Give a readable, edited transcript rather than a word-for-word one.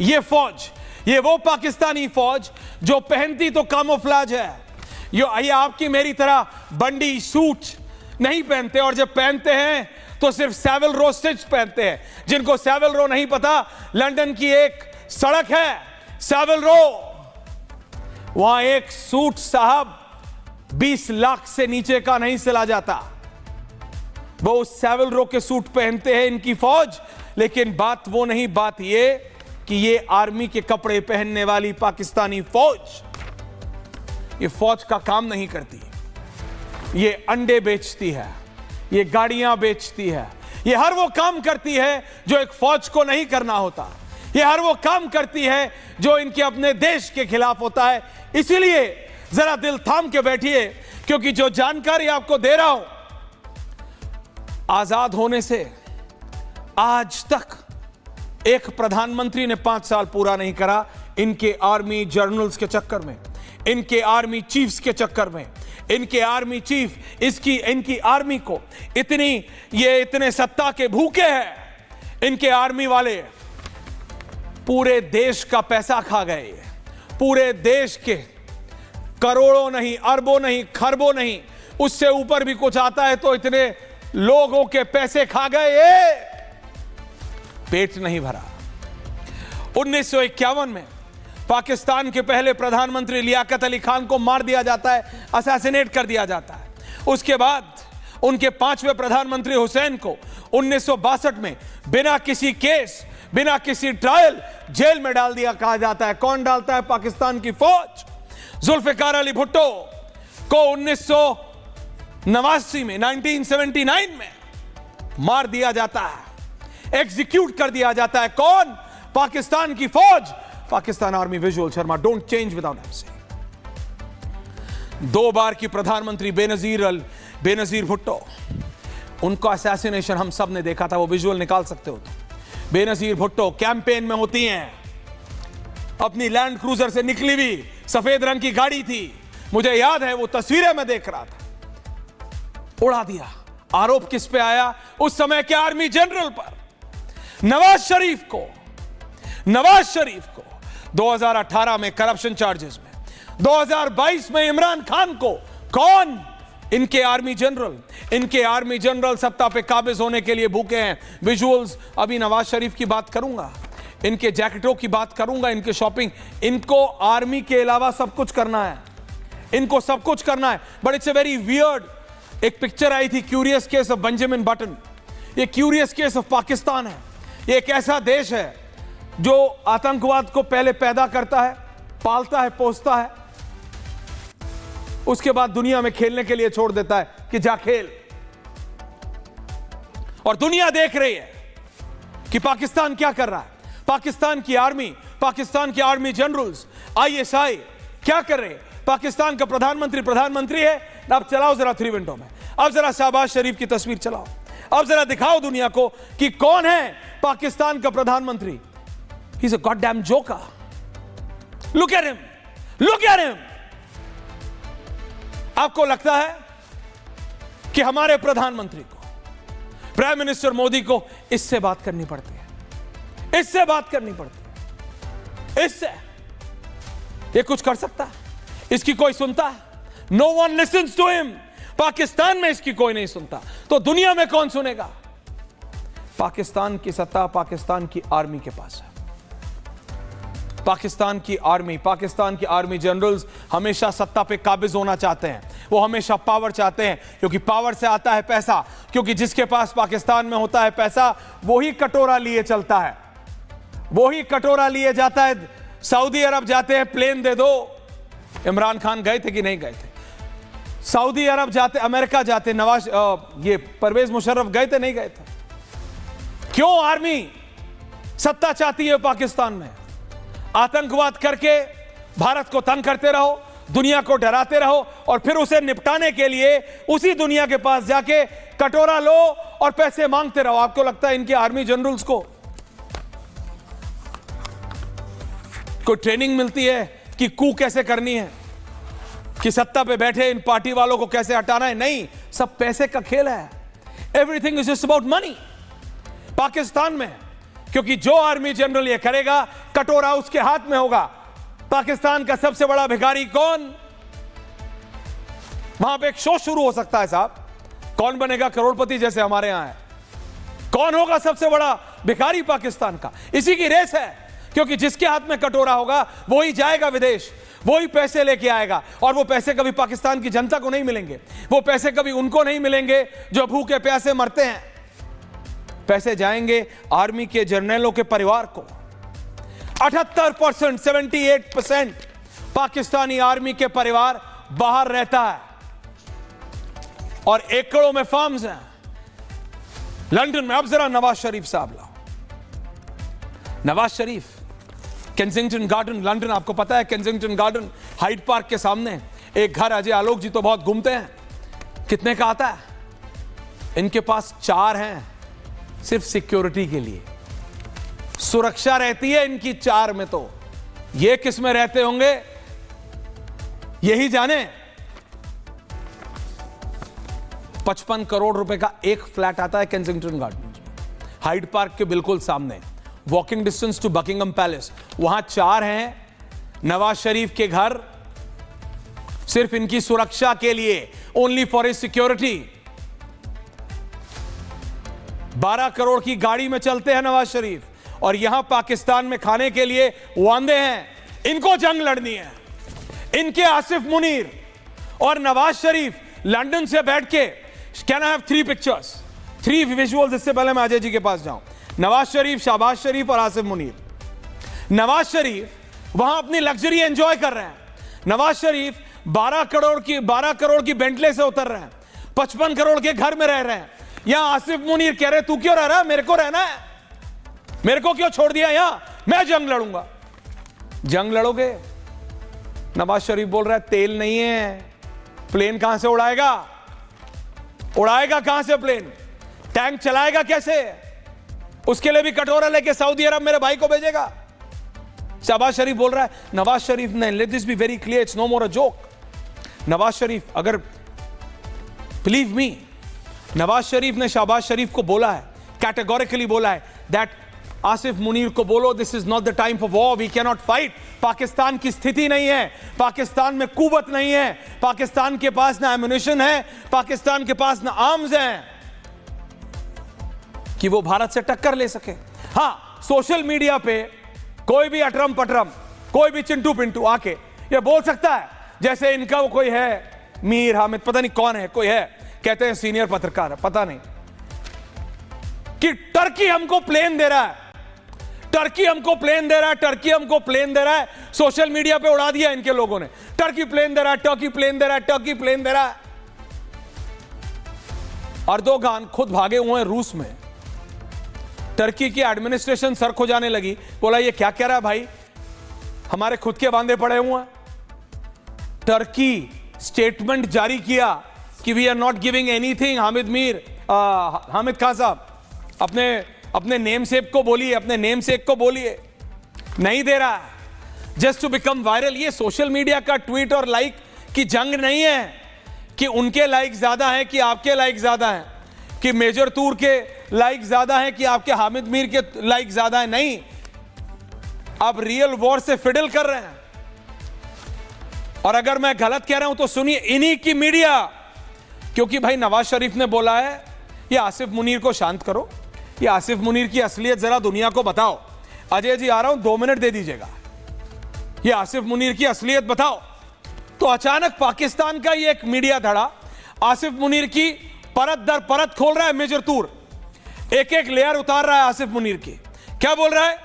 ये फौज, ये वो पाकिस्तानी फौज जो पहनती तो कामोफ्लाज है, ये आपकी मेरी तरह बंडी सूट नहीं पहनते, और जब पहनते हैं तो सिर्फ सैविल रो स्टिच पहनते हैं। जिनको सैविल रो नहीं पता, लंदन की एक सड़क है सैविल रो, वहां एक सूट साहब 20 लाख से नीचे का नहीं सिला जाता। वो उस सैविल रो के सूट पहनते हैं इनकी फौज, लेकिन बात वो नहीं, बात ये कि ये आर्मी के कपड़े पहनने वाली पाकिस्तानी फौज, ये फौज का काम नहीं करती। ये अंडे बेचती है, ये गाड़ियां बेचती है, ये हर वो काम करती है जो एक फौज को नहीं करना होता। ये हर वो काम करती है जो इनके अपने देश के खिलाफ होता है। इसीलिए जरा दिल थाम के बैठिए, क्योंकि जो जानकारी आपको दे रहा हूं, आजाद होने से आज तक एक प्रधानमंत्री ने 5 साल पूरा नहीं करा इनके आर्मी जनरल्स के चक्कर में, इनके आर्मी चीफ्स के चक्कर में। इनके आर्मी चीफ इनकी आर्मी को इतने सत्ता के भूखे हैं। इनके आर्मी वाले पूरे देश का पैसा खा गए, पूरे देश के करोड़ों नहीं, अरबों नहीं, खरबों नहीं, उससे ऊपर भी कुछ आता है तो इतने लोगों के पैसे खा गए, पेट नहीं भरा। 1951 में पाकिस्तान के पहले प्रधानमंत्री लियाकत अली खान को मार दिया जाता है, असैसिनेट कर दिया जाता है। उसके बाद उनके 5वें प्रधानमंत्री हुसैन को 1962 में बिना किसी केस, बिना किसी ट्रायल जेल में डाल दिया कहा जाता है। कौन डालता है? पाकिस्तान की फौज। जुल्फिकार अली भुट्टो को 1989 में 1979 में मार दिया जाता है, एग्जीक्यूट कर दिया जाता है। कौन? पाकिस्तान की फौज, Pakistan army. Visual Sharma, don't change without MC. 2 बार की प्रधानमंत्री बेनजीर भुट्टो, उनका असैसिनेशन हम सब ने देखा था, वो विजुअल निकाल सकते हो तो। बेनजीर भुट्टो कैंपेन में होती हैं, अपनी लैंड क्रूजर से निकली हुई सफेद रंग की गाड़ी थी, मुझे याद है वो तस्वीरें मैं देख रहा था, उड़ा दिया। आरोप किस पे आया? उस समय के आर्मी जनरल पर, नवाज शरीफ को 2018 में करप्शन चार्जेस में, 2022 में इमरान खान को। कौन? इनके आर्मी जनरल सत्ता पे काबिज होने के लिए भूखे हैं। विजुअल्स, अभी नवाज शरीफ की बात करूंगा, इनके जैकेटों की बात करूंगा, इनके शॉपिंग। इनको आर्मी के अलावा सब कुछ करना है, इनको सब कुछ करना है। But it's a very weird, एक पिक्चर आई थी, curious case of Benjamin button. ये क्यूरियस केस ऑफ पाकिस्तान है। ये एक ऐसा देश है जो आतंकवाद को पहले पैदा करता है, पालता है, पोसता है, उसके बाद दुनिया में खेलने के लिए छोड़ देता है कि जा खेल। और दुनिया देख रही है कि पाकिस्तान क्या कर रहा है। पाकिस्तान की आर्मी जनरल्स, ISI क्या कर रहे हैं। पाकिस्तान का प्रधानमंत्री है। अब चलाओ जरा 3 विंडो में, अब जरा शहबाज शरीफ की तस्वीर चलाओ, अब जरा दिखाओ दुनिया को कि कौन है पाकिस्तान का प्रधानमंत्री। He's a goddamn joker. Look at him. Look at him. आपको लगता है कि हमारे प्रधानमंत्री को, प्राइम मिनिस्टर मोदी को इससे बात करनी पड़ती है, इससे बात करनी पड़ती है, इससे ये कुछ कर सकता है? इसकी कोई सुनता है? No one listens to him. Pakistan में इसकी कोई नहीं सुनता, तो दुनिया में कौन सुनेगा? पाकिस्तान की सत्ता पाकिस्तान की आर्मी के पास है। पाकिस्तान की आर्मी जनरल्स हमेशा सत्ता पे काबिज होना चाहते हैं। वो हमेशा पावर चाहते हैं, क्योंकि पावर से आता है पैसा। क्योंकि जिसके पास पाकिस्तान में होता है पैसा, वही कटोरा लिए चलता है, वही कटोरा लिए जाता है। सऊदी अरब जाते हैं, प्लेन दे दो। इमरान खान गए थे कि नहीं गए थे? सऊदी अरब जाते, अमेरिका जाते, ये परवेज मुशर्रफ गए थे, नहीं गए थे? क्यों आर्मी सत्ता चाहती है पाकिस्तान में? आतंकवाद करके भारत को तंग करते रहो, दुनिया को डराते रहो, और फिर उसे निपटाने के लिए उसी दुनिया के पास जाके कटोरा लो और पैसे मांगते रहो। आपको लगता है इनके आर्मी जनरल्स को कोई ट्रेनिंग मिलती है कि कू कैसे करनी है, कि सत्ता पे बैठे इन पार्टी वालों को कैसे हटाना है? नहीं, सब पैसे का खेल है। Everything is just about money. Pakistan में क्योंकि जो आर्मी जनरल ये करेगा कटोरा उसके हाथ में होगा। पाकिस्तान का सबसे बड़ा भिखारी कौन? वहां पे एक शो शुरू हो सकता है साहब, कौन बनेगा करोड़पति, जैसे हमारे यहां है। कौन होगा सबसे बड़ा भिखारी पाकिस्तान का? इसी की रेस है, क्योंकि जिसके हाथ में कटोरा होगा वही जाएगा विदेश, वही पैसे लेके आएगा। और वो पैसे कभी पाकिस्तान की जनता को नहीं मिलेंगे, वो पैसे कभी उनको नहीं मिलेंगे जो भूखे प्यासे मरते हैं। पैसे जाएंगे आर्मी के जर्नलों के परिवार को। 78%, 78% पाकिस्तानी आर्मी के परिवार बाहर रहता है और एकड़ों में फार्म्स हैं लंदन में। अब जरा नवाज शरीफ साहब लाओ। Nawaz Sharif Kensington garden, London, आपको पता है केंसिंगटन गार्डन, हाइड पार्क के सामने एक घर। अजय आलोक जी तो बहुत घूमते हैं। कितने का आता है? इनके पास 4 हैं, सिर्फ सिक्योरिटी के लिए। सुरक्षा रहती है इनकी 4 में। तो ये किस में रहते होंगे यही जाने। 55 करोड़ रुपए का एक फ्लैट आता है केंसिंगटन गार्डन, हाइड पार्क के बिल्कुल सामने, walking distance to Buckingham Palace. वहां 4 हैं नवाज शरीफ के घर, सिर्फ इनकी सुरक्षा के लिए, only for his security. 12 crore की गाड़ी में चलते हैं नवाज शरीफ, और यहां पाकिस्तान में खाने के लिए वांदे हैं। इनको जंग लड़नी है। इनके आसिफ मुनीर और नवाज शरीफ लंदन से बैठ के, can I have 3 pictures, 3 visuals, इससे पहले मैं अजय जी के पास जाऊं। नवाज शरीफ, शहबाज शरीफ और आसिफ मुनीर। नवाज शरीफ वहां अपनी लग्जरी एंजॉय कर रहे हैं। नवाज शरीफ 12 करोड़ की बेंटले से उतर रहे हैं, 55 करोड़ के घर में रह रहे हैं। यहां आसिफ मुनीर कह रहे तू क्यों रह रहा है, मेरे को रहना है, मेरे को क्यों छोड़ दिया यहां, मैं जंग लड़ूंगा। जंग लड़ोगे? नवाज शरीफ बोल रहा है तेल नहीं है, प्लेन कहां से उड़ाएगा? उड़ाएगा कहां से प्लेन? टैंक चलाएगा कैसे? उसके लिए भी कटोरा लेके सऊदी अरब मेरे भाई को भेजेगा। शहबाज शरीफ बोल रहा है, नवाज शरीफ ने, let this be very clear, it's no more a joke. Nawaz Sharif, अगर बिलीव मी, नवाज शरीफ ने शहबाज शरीफ को बोला है, कैटेगोरिकली बोला है दैट आसिफ मुनीर को बोलो this is not the time for war, we can not fight. Pakistan की स्थिति नहीं है, पाकिस्तान में कुव्वत नहीं है, पाकिस्तान के पास ना एम्युनिशन है, पाकिस्तान के पास ना आर्म्स हैं कि वो भारत से टक्कर ले सके। हां, सोशल मीडिया पे कोई भी अटरम पटरम, कोई भी चिंटू पिंटू आके ये बोल सकता है, जैसे इनका वो कोई है मीर हामिद, पता नहीं कौन है, कोई है, कहते हैं सीनियर पत्रकार, पता नहीं, कि टर्की हमको प्लेन दे रहा है, टर्की हमको प्लेन दे रहा है, टर्की हमको प्लेन दे रहा है। सोशल मीडिया पे उड़ा दिया इनके लोगों ने, टर्की प्लेन दे रहा है, टर्की प्लेन दे रहा है, टर्की प्लेन दे रहा है। अर्दोगान खुद भागे हुए हैं रूस में। टर्की की एडमिनिस्ट्रेशन सर खो जाने लगी, बोला ये क्या कह रहा है भाई, हमारे खुद के बांधे पड़े हुए हैं। टर्की स्टेटमेंट जारी किया कि we are not giving anything. Hamid Khan साहब अपने नेम सेक को बोलिए, अपने नेम सेक को बोलिए, नहीं दे रहा है, जस्ट टू बिकम वायरल। ये सोशल मीडिया का ट्वीट और लाइक की जंग नहीं है कि उनके लाइक ज्यादा है कि आपके लाइक ज्यादा है, कि मेजर तूर के लाइक ज्यादा है कि आपके हामिद मीर के लाइक ज्यादा है। नहीं, आप रियल वॉर से फिडल कर रहे हैं। और अगर मैं गलत कह रहा हूं तो सुनिए, इन्हीं की मीडिया, क्योंकि भाई नवाज शरीफ ने बोला है ये आसिफ मुनीर को शांत करो, ये आसिफ मुनीर की असलियत जरा दुनिया को बताओ। अजय जी आ रहा हूं, 2 मिनट दे दीजिएगा, ये आसिफ मुनीर की असलियत बताओ। तो अचानक पाकिस्तान का ये एक मीडिया धड़ा आसिफ मुनीर की परत दर परत खोल रहा है, मेजर तूर एक एक लेयर उतार रहा है आसिफ मुनीर की। क्या बोल रहा है?